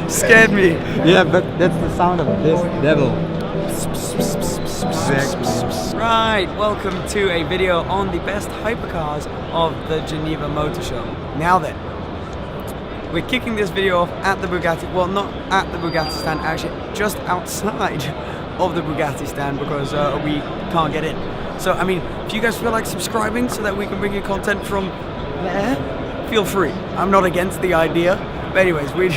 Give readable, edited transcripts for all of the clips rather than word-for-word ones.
Scared me. Yeah, but that's the sound of this devil. Right, welcome to a video on the best hypercars of the Geneva Motor Show. Now then, we're kicking this video off at the Bugatti, well not at the Bugatti stand, actually just outside of the Bugatti stand because we can't get in. So I mean, if you guys feel like subscribing so that we can bring you content from there, feel free. I'm not against the idea. But anyways, we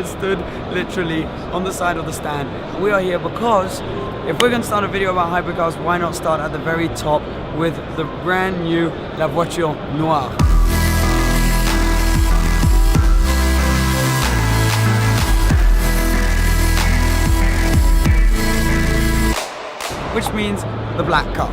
stood literally on the side of the stand. We are here because if we're going to start a video about hypercars, why not start at the very top with the brand new La Voiture Noire. Which means the black car,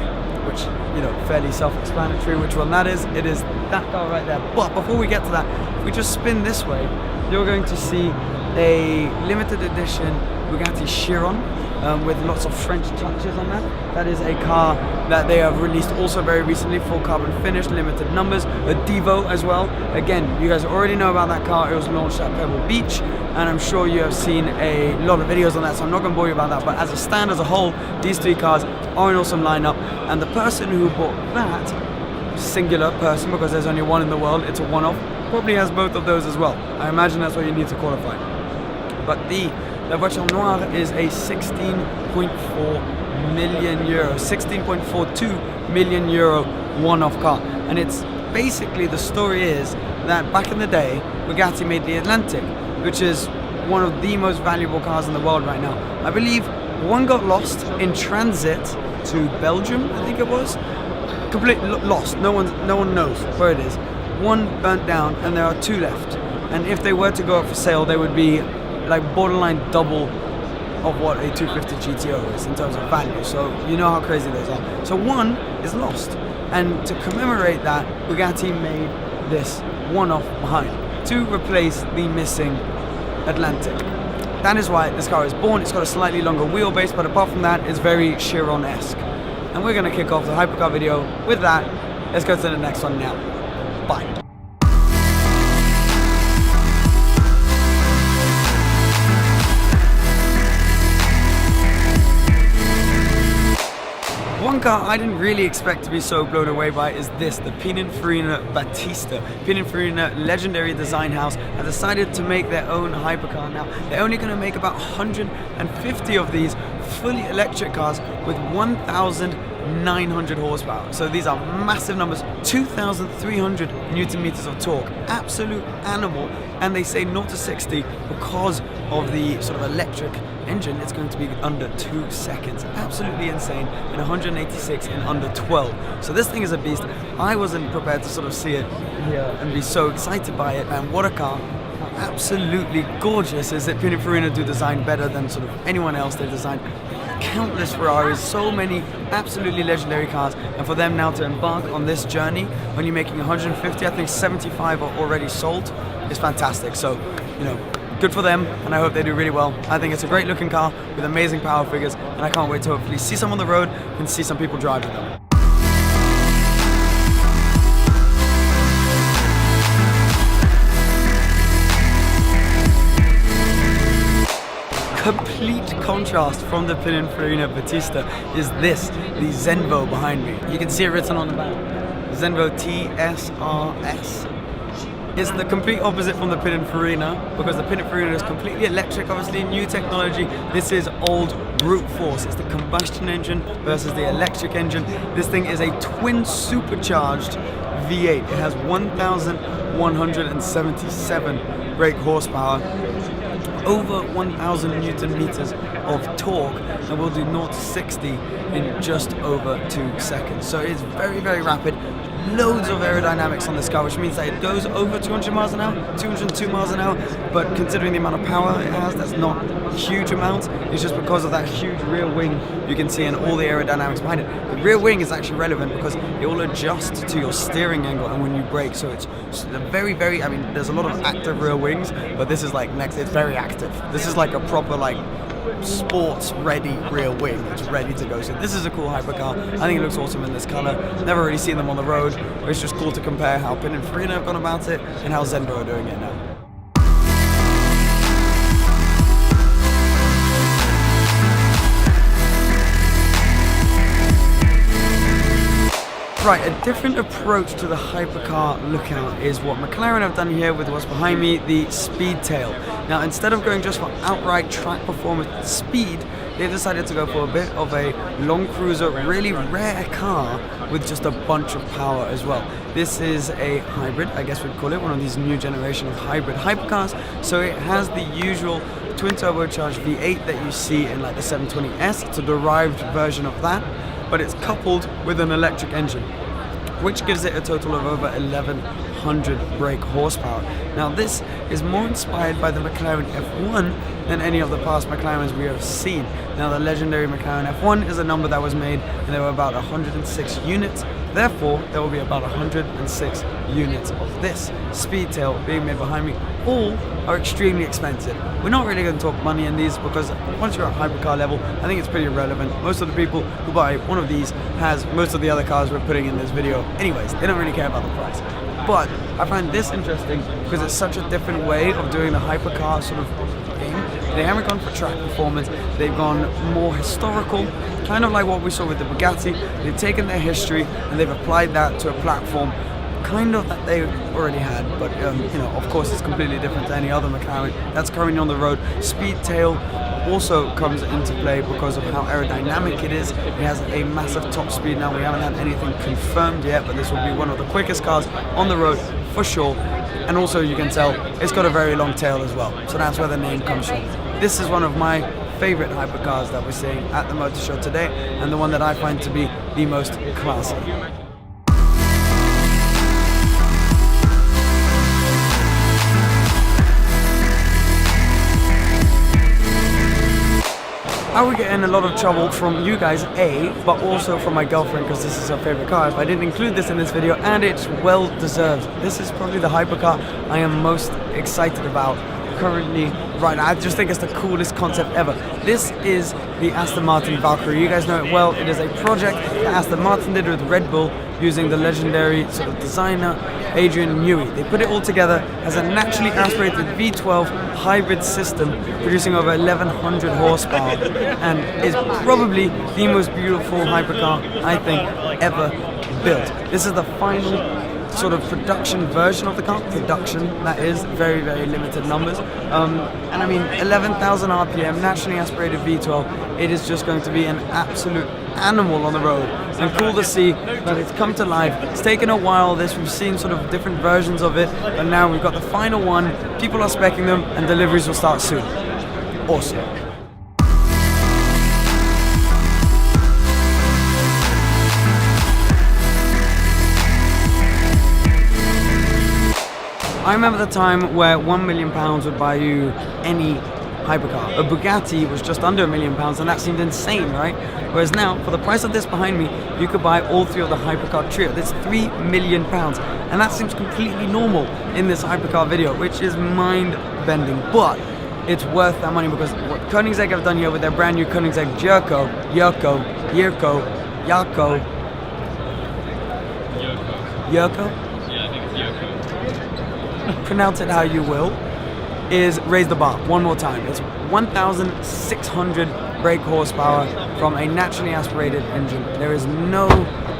which, you know, fairly self-explanatory which one that is. It is that car right there. But before we get to that, if we just spin this way, you're going to see a limited edition Bugatti Chiron with lots of French touches on that. That is a car that they have released also very recently, full carbon finish, limited numbers, a Devo as well. Again, you guys already know about that car. It was launched at Pebble Beach, and I'm sure you have seen a lot of videos on that, so I'm not going to bore you about that. But as a stand as a whole, these three cars are an awesome lineup, and the person who bought that, singular person because there's only one in the world, it's a one-off, probably has both of those as well. I imagine that's what you need to qualify. But the La Voiture Noire is a 16.4 million euro, 16.42 million euro one-off car. And it's basically, the story is that back in the day, Bugatti made the Atlantic, which is one of the most valuable cars in the world right now. I believe one got lost in transit to Belgium, I think it was. Completely lost, no one knows where it is. One burnt down and there are two left. And if they were to go up for sale, they would be like borderline double of what a 250 GTO is in terms of value. So you know how crazy those are. So one is lost. And to commemorate that, Bugatti made this one-off behind to replace the missing Atlantic. That is why this car is born. It's got a slightly longer wheelbase, but apart from that, it's very Chiron-esque. And we're going to kick off the hypercar video with that. Let's go to the next one now. Bye. One car I didn't really expect to be so blown away by is this, the Pininfarina Battista. Pininfarina, legendary design house, have decided to make their own hypercar now. They're only going to make about 150 of these fully electric cars with 1,900 horsepower. So these are massive numbers, 2,300 Newton meters of torque, absolute animal. And they say 0 to 60 because of the sort of electric engine, it's going to be under 2 seconds. Absolutely insane. And 186 in under 12. So this thing is a beast. I wasn't prepared to sort of see it here and be so excited by it. And what a car. Absolutely gorgeous. Is that Pininfarina do design better than sort of anyone else. They've designed countless Ferraris, so many absolutely legendary cars, and for them now to embark on this journey, when you're making 150, I think 75 are already sold, is fantastic. So, you know, good for them, and I hope they do really well. I think it's a great looking car with amazing power figures, and I can't wait to hopefully see some on the road and see some people driving them. Complete contrast from the Pininfarina Battista is this, the Zenvo behind me. You can see it written on the back. Zenvo TSRS. It's the complete opposite from the Pininfarina because the Pininfarina is completely electric, obviously new technology. This is old brute force. It's the combustion engine versus the electric engine. This thing is a twin supercharged V8. It has 1,177 brake horsepower, over 1,000 Newton meters of torque, and will do 0 to 60 in just over 2 seconds. So it's very, very rapid. Loads of aerodynamics on this car, which means that it goes over 200 miles an hour, 202 miles an hour, but considering the amount of power it has, that's not a huge amount. It's just because of that huge rear wing you can see and all the aerodynamics behind it. The rear wing is actually relevant because it will adjust to your steering angle and when you brake, so it's very, very, I mean, there's a lot of active rear wings, but this is like next, it's very active. This is like a proper like sports ready rear wing. It's ready to go. So this is a cool hypercar. I think it looks awesome in this color. Never really seen them on the road, but it's just cool to compare how Pininfarina have gone about it and how Zenvo are doing it now. Right, a different approach to the hypercar lookout is what McLaren have done here with what's behind me, the Speedtail. Now, instead of going just for outright track performance speed, they decided to go for a bit of a long cruiser, really rare car with just a bunch of power as well. This is a hybrid, I guess we'd call it, one of these new generation of hybrid hypercars. So it has the usual twin turbocharged V8 that you see in like the 720S. It's a derived version of that, but it's coupled with an electric engine, which gives it a total of over 1100 brake horsepower. Now this is more inspired by the McLaren F1 than any of the past McLarens we have seen. Now the legendary McLaren F1 is a number that was made and there were about 106 units. Therefore, there will be about 106 units of this Speedtail being made behind me. All are extremely expensive. We're not really going to talk money in these because once you're at hypercar level, I think it's pretty irrelevant. Most of the people who buy one of these has most of the other cars we're putting in this video. Anyways, they don't really care about the price. But I find this interesting because it's such a different way of doing the hypercar sort of game. They haven't gone for track performance, they've gone more historical, kind of like what we saw with the Bugatti. They've taken their history and they've applied that to a platform kind of that they already had, but you know, of course it's completely different to any other McLaren that's currently on the road. Speedtail also comes into play because of how aerodynamic it is. It has a massive top speed. Now we haven't had anything confirmed yet, but this will be one of the quickest cars on the road for sure. And also you can tell it's got a very long tail as well, so that's where the name comes from. This is one of my favorite hypercars that we're seeing at the motor show today, and the one that I find to be the most classy. I would get in a lot of trouble from you guys, but also from my girlfriend, because this is her favorite car if I didn't include this in this video, and it's well deserved. This is probably the hypercar I am most excited about currently right now. I just think it's the coolest concept ever. This is the Aston Martin Valkyrie. You guys know it well. It is a project that Aston Martin did with Red Bull using the legendary sort of designer Adrian Newey. They put it all together as a naturally aspirated V12 hybrid system producing over 1100 horsepower, and is probably the most beautiful hypercar I think ever built. This is the final sort of production version of the car. Production, that is, very, very limited numbers. And I mean, 11,000 RPM, naturally aspirated V12. It is just going to be an absolute animal on the road. And cool to see that it's come to life. It's taken a while, we've seen sort of different versions of it, but now we've got the final one. People are speccing them and deliveries will start soon. Awesome. I remember the time where £1 million would buy you any hypercar. A Bugatti was just under £1 million, and that seemed insane, right? Whereas now, for the price of this behind me, you could buy all three of the hypercar trio. That's £3 million, and that seems completely normal in this hypercar video, which is mind-bending. But it's worth that money because what Koenigsegg have done here with their brand new Koenigsegg Yurko, pronounce it how you will, is raise the bar one more time. It's 1,600 brake horsepower from a naturally aspirated engine. There is no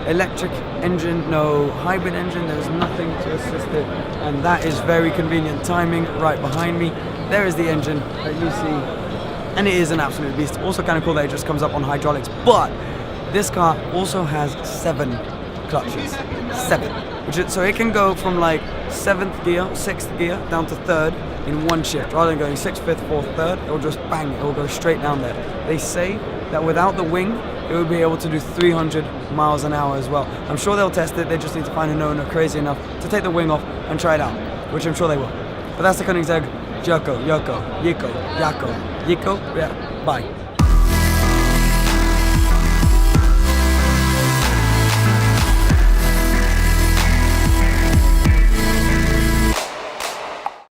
electric engine, no hybrid engine, there is nothing to assist it, and that is very convenient timing right behind me. There is the engine that you see, and it is an absolute beast. Also kind of cool that it just comes up on hydraulics, but this car also has 7 clutches. 7. So it can go from like 7th gear, 6th gear, down to 3rd in one shift. Rather than going 6th, 5th, 4th, 3rd, it will just bang, it will go straight down there. They say that without the wing, it would be able to do 300 miles an hour as well. I'm sure they'll test it, they just need to find an owner crazy enough to take the wing off and try it out, which I'm sure they will. But that's the Koenigsegg Yurko, yeah, bye.